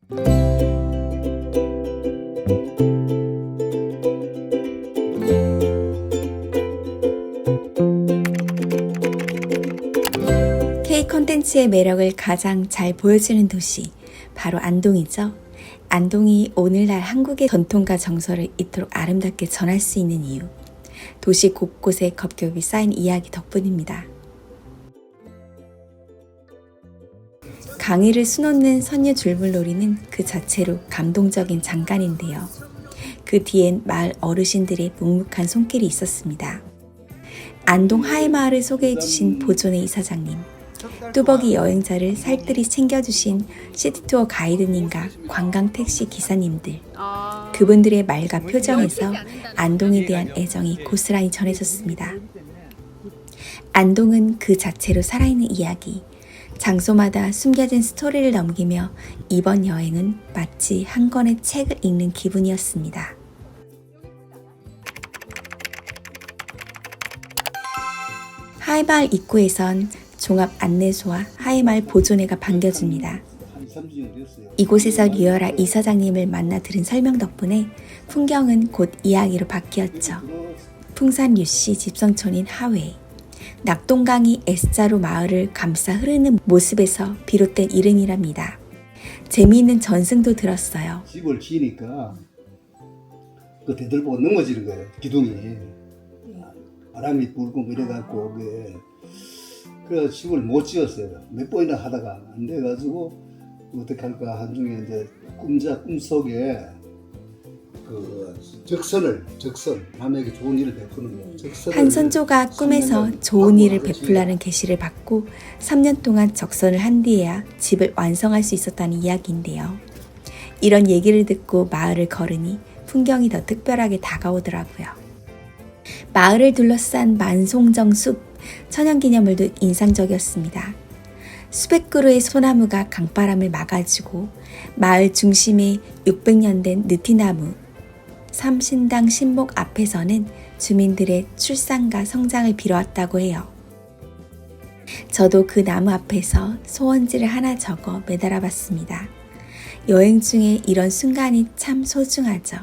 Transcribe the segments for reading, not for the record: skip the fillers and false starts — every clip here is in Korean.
K 콘텐츠의 매력을 가장 잘 보여주는 도시, 바로 안동이죠. 안동이 오늘날 한국의 전통과 정서를 이토록 아름답게 전할 수 있는 이유, 도시 곳곳에 겹겹이 쌓인 이야기 덕분입니다. 강의를 수놓는 선유 줄물놀이는 그 자체로 감동적인 장관인데요. 그 뒤엔 마을 어르신들의 묵묵한 손길이 있었습니다. 안동 하회마을을 소개해주신 보존의 이사장님, 뚜벅이 여행자를 살뜰히 챙겨주신 시티투어 가이드님과 관광택시 기사님들, 그분들의 말과 표정에서 안동에 대한 애정이 고스란히 전해졌습니다. 안동은 그 자체로 살아있는 이야기, 장소마다 숨겨진 스토리를 넘기며 이번 여행은 마치 한 권의 책을 읽는 기분이었습니다. 하회마을 입구에선 종합 안내소와 하회마을 보존회가 반겨줍니다. 이곳에서 류열아 이사장님을 만나 들은 설명 덕분에 풍경은 곧 이야기로 바뀌었죠. 풍산 유씨 집성촌인 하회, 낙동강이 S자로 마을을 감싸 흐르는 모습에서 비롯된 이름이랍니다. 재미있는 전승도 들었어요. 집을 지으니까 그 대들보가 넘어지는 거예요. 기둥이 바람이 불고 이래갖고 그래서 집을 못 지었어요. 몇 번이나 하다가 안 돼가지고 어떻게 할까 한중에 이제 꿈속에 그 적선 남에게 좋은 일을 베푸는 한 선조가 꿈에서 좋은 일을 베풀라는 계시를 받고 3년 동안 적선을 한 뒤에야 집을 완성할 수 있었다는 이야기인데요. 이런 얘기를 듣고 마을을 걸으니 풍경이 더 특별하게 다가오더라고요. 마을을 둘러싼 만송정 숲, 천연기념물도 인상적이었습니다. 수백 그루의 소나무가 강바람을 막아주고 마을 중심에 600년 된 느티나무, 삼신당 신목 앞에서는 주민들의 출산과 성장을 빌어왔다고 해요. 저도 그 나무 앞에서 소원지를 하나 적어 매달아 봤습니다. 여행 중에 이런 순간이 참 소중하죠.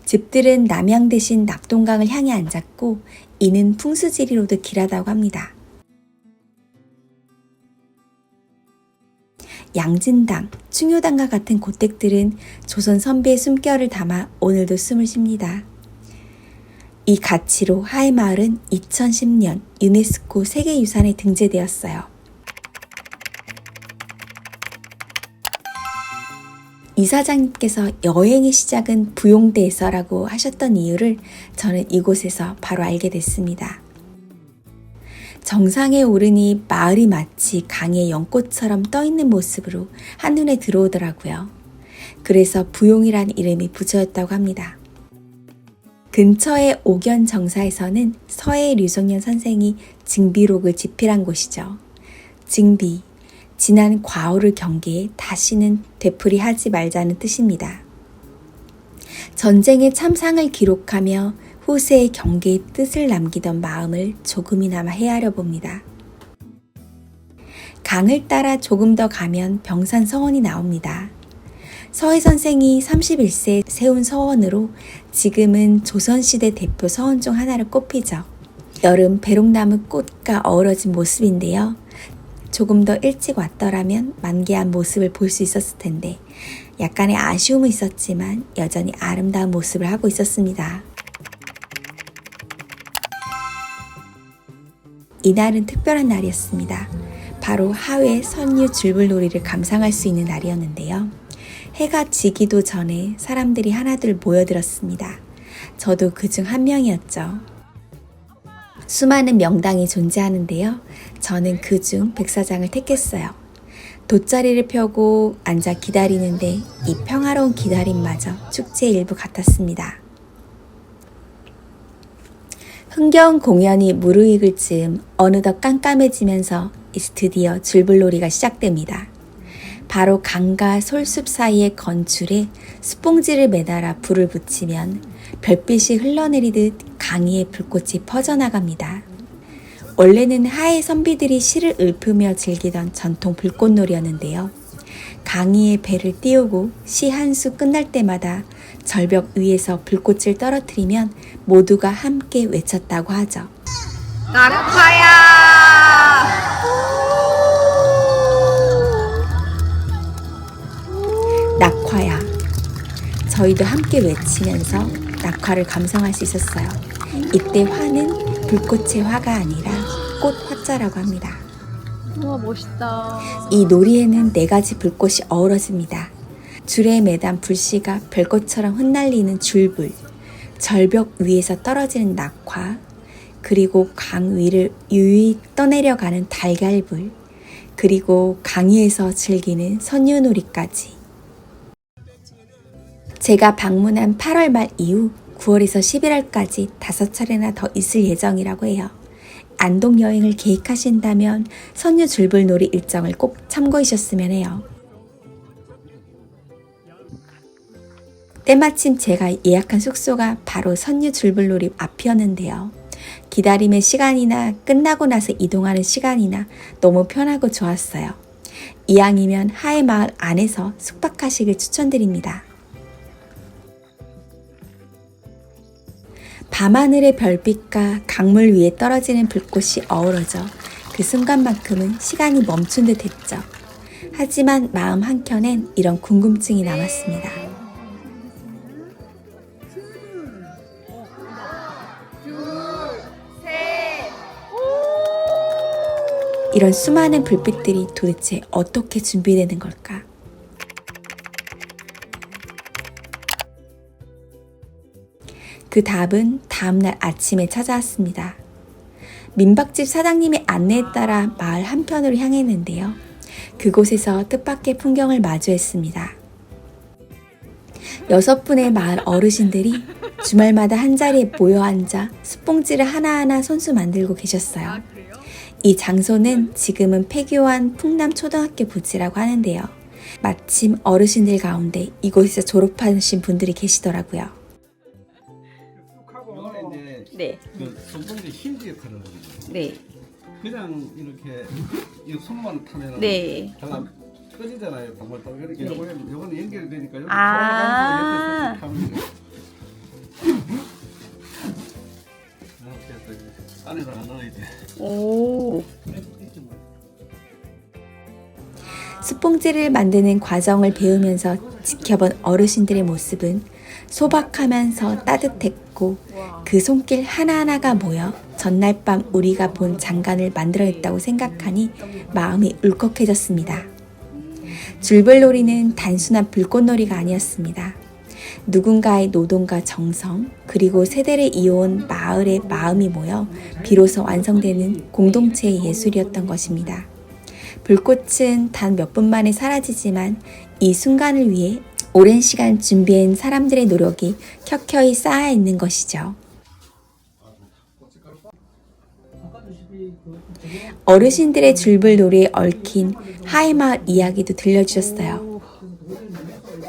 집들은 남양 대신 낙동강을 향해 앉았고 이는 풍수지리로도 길하다고 합니다. 양진당, 충효당과 같은 고택들은 조선 선비의 숨결을 담아 오늘도 숨을 쉽니다. 이 가치로 하회마을은 2010년 유네스코 세계유산에 등재되었어요. 이사장님께서 여행의 시작은 부용대에서라고 하셨던 이유를 저는 이곳에서 바로 알게 됐습니다. 정상에 오르니 마을이 마치 강의 연꽃처럼 떠있는 모습으로 한눈에 들어오더라고요. 그래서 부용이란 이름이 붙여졌다고 합니다. 근처의 옥연 정사에서는 서해 류종년 선생이 징비록을 집필한 곳이죠. 징비, 지난 과오를 경계해 다시는 되풀이하지 말자는 뜻입니다. 전쟁의 참상을 기록하며 후세의 경계의 뜻을 남기던 마음을 조금이나마 헤아려 봅니다. 강을 따라 조금 더 가면 병산 서원이 나옵니다. 서해 선생이 31세에 세운 서원으로 지금은 조선시대 대표 서원 중 하나로 꼽히죠. 여름 배롱나무 꽃과 어우러진 모습인데요. 조금 더 일찍 왔더라면 만개한 모습을 볼 수 있었을 텐데 약간의 아쉬움은 있었지만 여전히 아름다운 모습을 하고 있었습니다. 이날은 특별한 날이었습니다. 바로 하회 선유 줄불놀이를 감상할 수 있는 날이었는데요. 해가 지기도 전에 사람들이 하나둘 모여들었습니다. 저도 그중 한 명이었죠. 수많은 명당이 존재하는데요. 저는 그중 백사장을 택했어요. 돗자리를 펴고 앉아 기다리는데 이 평화로운 기다림마저 축제의 일부 같았습니다. 흥겨운 공연이 무르익을 즈음 어느덧 깜깜해지면서 드디어 줄불놀이가 시작됩니다. 바로 강과 솔숲 사이의 건줄에 스봉지를 매달아 불을 붙이면 별빛이 흘러내리듯 강위의 불꽃이 퍼져나갑니다. 원래는 하해 선비들이 시를 읊으며 즐기던 전통 불꽃놀이였는데요. 강희의 배를 띄우고 시 한 수 끝날 때마다 절벽 위에서 불꽃을 떨어뜨리면 모두가 함께 외쳤다고 하죠. 낙화야. 저희도 함께 외치면서 낙화를 감상할 수 있었어요. 이때 화는 불꽃의 화가 아니라 꽃 화자라고 합니다. 우와 멋있다. 이 놀이에는 4가지 불꽃이 어우러집니다. 줄에 매단 불씨가 별꽃처럼 흩날리는 줄불, 절벽 위에서 떨어지는 낙화, 그리고 강 위를 유유히 떠내려가는 달걀불, 그리고 강위에서 즐기는 선유놀이까지. 제가 방문한 8월 말 이후 9월에서 11월까지 5차례나 더 있을 예정이라고 해요. 안동 여행을 계획하신다면 선유 줄불놀이 일정을 꼭 참고하셨으면 해요. 때마침 제가 예약한 숙소가 바로 선유 줄불놀이 앞이었는데요. 기다림의 시간이나 끝나고 나서 이동하는 시간이나 너무 편하고 좋았어요. 이왕이면 하회마을 안에서 숙박하시길 추천드립니다. 밤하늘의 별빛과 강물 위에 떨어지는 불꽃이 어우러져 그 순간만큼은 시간이 멈춘 듯 했죠. 하지만 마음 한켠엔 이런 궁금증이 남았습니다. 이런 수많은 불빛들이 도대체 어떻게 준비되는 걸까? 그 답은 다음날 아침에 찾아왔습니다. 민박집 사장님의 안내에 따라 마을 한편으로 향했는데요. 그곳에서 뜻밖의 풍경을 마주했습니다. 6분의 마을 어르신들이 주말마다 한자리에 모여 앉아 숯봉지를 하나하나 손수 만들고 계셨어요. 이 장소는 지금은 폐교한 풍남초등학교 부지라고 하는데요. 마침 어르신들 가운데 이곳에서 졸업하신 분들이 계시더라고요. 이거는 이제 네. 그 손봉지 힌지 역할을 하거든요. 네. 그냥 이렇게 이 손만 타면은 네. 잠깐 꺼지잖아요. 방울 떠. 그러니까 네. 요거는 연결이 되니까 여기 아. 돌아가면서 옆에 타면 이렇게 해서 안에다가 넣어야 돼. 오. 숯봉지를 만드는 과정을 배우면서 지켜본 어르신들의 모습은 소박하면서 따뜻했고 그 손길 하나하나가 모여 전날 밤 우리가 본 장관을 만들어냈다고 생각하니 마음이 울컥해졌습니다. 줄불놀이는 단순한 불꽃놀이가 아니었습니다. 누군가의 노동과 정성, 그리고 세대를 이어온 마을의 마음이 모여 비로소 완성되는 공동체의 예술이었던 것입니다. 불꽃은 단 몇 분 만에 사라지지만 이 순간을 위해 오랜 시간 준비한 사람들의 노력이 켜켜이 쌓여 있는 것이죠. 어르신들의 줄불놀이에 얽힌 하회마을 이야기도 들려주셨어요.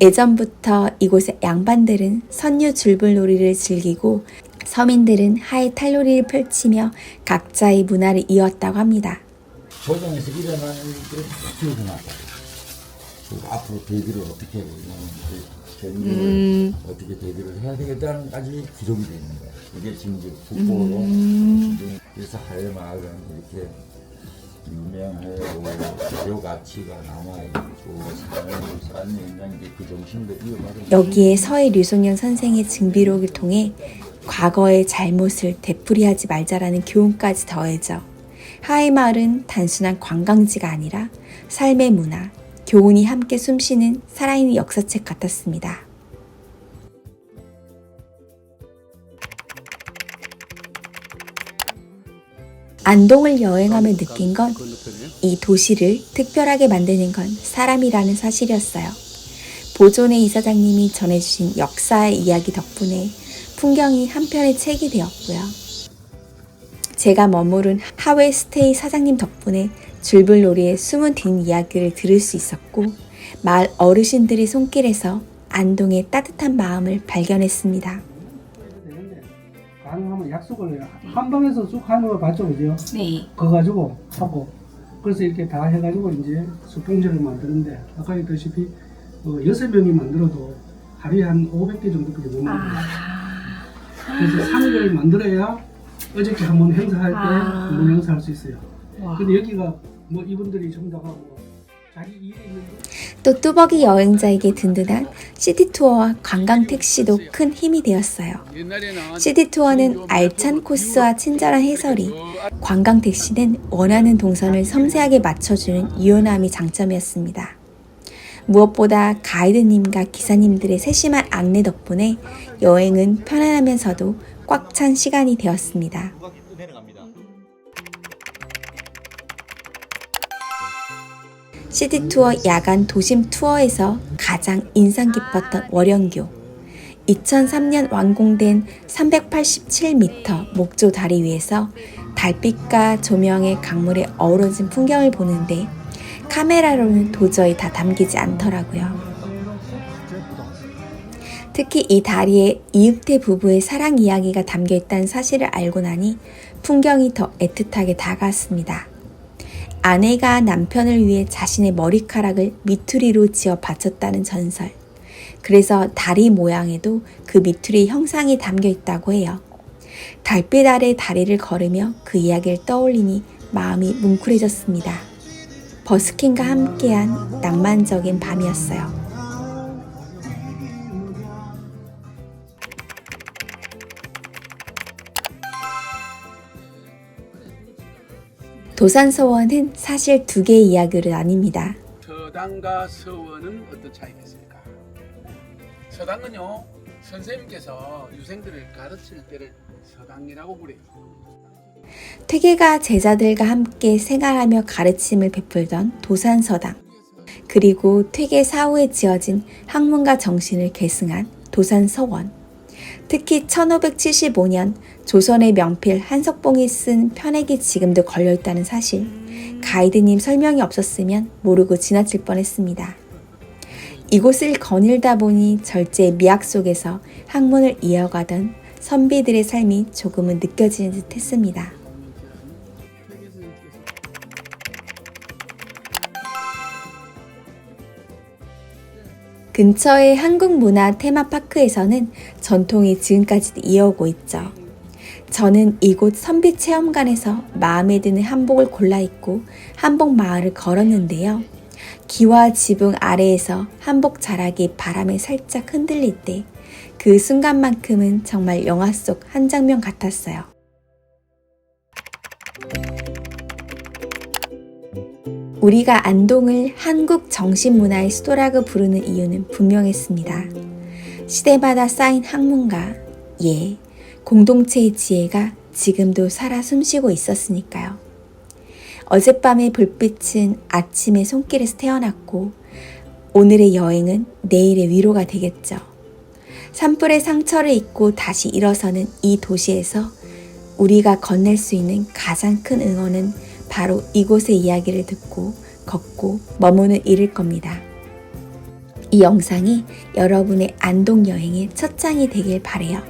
예전부터 이곳의 양반들은 선유 줄불놀이를 즐기고 서민들은 하회 탈놀이를 펼치며 각자의 문화를 이어왔다고 합니다. 조정에서 일어나는 일들을 다 기억나고 앞으로 대비를 어떻게 해야 되냐, 어떻게 대비를 해야 되겠다는 까지 기록이 되어 있는 거야. 이게 지금 이제 국보로 그래서 하회마을은 이렇게 유명하고 자료 가치가 남아있고 삶의 현장에 그 정신도 이어가는 여기에 서해 류송영 선생의 증비록을 통해 과거의 잘못을 되풀이하지 말자라는 교훈까지 더해져 하회마을은 단순한 관광지가 아니라 삶의 문화, 교훈이 함께 숨쉬는 살아있는 역사책 같았습니다. 안동을 여행하며 느낀 건 이 도시를 특별하게 만드는 건 사람이라는 사실이었어요. 보존의 이사장님이 전해주신 역사의 이야기 덕분에 풍경이 한편의 책이 되었고요. 제가 머무른 하회 스테이 사장님 덕분에 줄불놀이의 숨은 뒷이야기를 들을 수 있었고 마을 어르신들의 손길에서 안동의 따뜻한 마음을 발견했습니다. 가능하면 약속을 한 방에서 쭉 하는 걸 봤죠, 그죠? 네. 그거 가지고 하고 그래서 이렇게 다 해가지고 이제 수평제를 만드는데 아까 얘기했다시피 6명이 만들어도 하루에 한 500개 정도밖에 못 만들어요. 그래서 3일을 만들어야 어저께 한번 행사할 때 한번 행사할 수 있어요. 근데 여기가 뭐 이분들이 전부 다가 뭐 자기 일이 있는데 또 뚜벅이 여행자에게 든든한 시티투어와 관광택시도 큰 힘이 되었어요. 시티투어는 알찬 코스와 친절한 해설이, 관광택시는 원하는 동선을 섬세하게 맞춰주는 유연함이 장점이었습니다. 무엇보다 가이드님과 기사님들의 세심한 안내 덕분에 여행은 편안하면서도 꽉 찬 시간이 되었습니다. 시티투어 야간 도심 투어에서 가장 인상 깊었던 월영교. 2003년 완공된 387m 목조 다리 위에서 달빛과 조명의 강물에 어우러진 풍경을 보는데 카메라로는 도저히 다 담기지 않더라고요. 특히 이 다리에 이윽태 부부의 사랑 이야기가 담겨 있다는 사실을 알고 나니 풍경이 더 애틋하게 다가왔습니다. 아내가 남편을 위해 자신의 머리카락을 미투리로 지어 바쳤다는 전설. 그래서 다리 모양에도 그 미투리 형상이 담겨 있다고 해요. 달빛 아래 다리를 걸으며 그 이야기를 떠올리니 마음이 뭉클해졌습니다. 버스킹과 함께한 낭만적인 밤이었어요. 도산서원은 사실 두 개의 이야기로 나뉩니다. 서당과 서원은 어떤 차이가 있습니까? 서당은요, 선생님께서 유생들을 가르칠 때를 서당이라고 부르요. 퇴계가 제자들과 함께 생활하며 가르침을 베풀던 도산서당, 그리고 퇴계 사후에 지어진 학문과 정신을 계승한 도산서원. 특히 1575년 조선의 명필 한석봉이 쓴 편액이 지금도 걸려있다는 사실, 가이드님 설명이 없었으면 모르고 지나칠 뻔했습니다. 이곳을 거닐다 보니 절제의 미학 속에서 학문을 이어가던 선비들의 삶이 조금은 느껴지는 듯 했습니다. 근처의 한국문화 테마파크에서는 전통이 지금까지도 이어오고 있죠. 저는 이곳 선비체험관에서 마음에 드는 한복을 골라 입고 한복 마을을 걸었는데요. 기와 지붕 아래에서 한복 자락이 바람에 살짝 흔들릴 때 그 순간만큼은 정말 영화 속 한 장면 같았어요. 우리가 안동을 한국 정신문화의 수도라고 부르는 이유는 분명했습니다. 시대마다 쌓인 학문과 공동체의 지혜가 지금도 살아 숨쉬고 있었으니까요. 어젯밤의 불빛은 아침의 손길에서 태어났고 오늘의 여행은 내일의 위로가 되겠죠. 산불의 상처를 잊고 다시 일어서는 이 도시에서 우리가 건넬 수 있는 가장 큰 응원은 바로 이곳의 이야기를 듣고 걷고 머무는 일일 겁니다. 이 영상이 여러분의 안동 여행의 첫 장이 되길 바래요.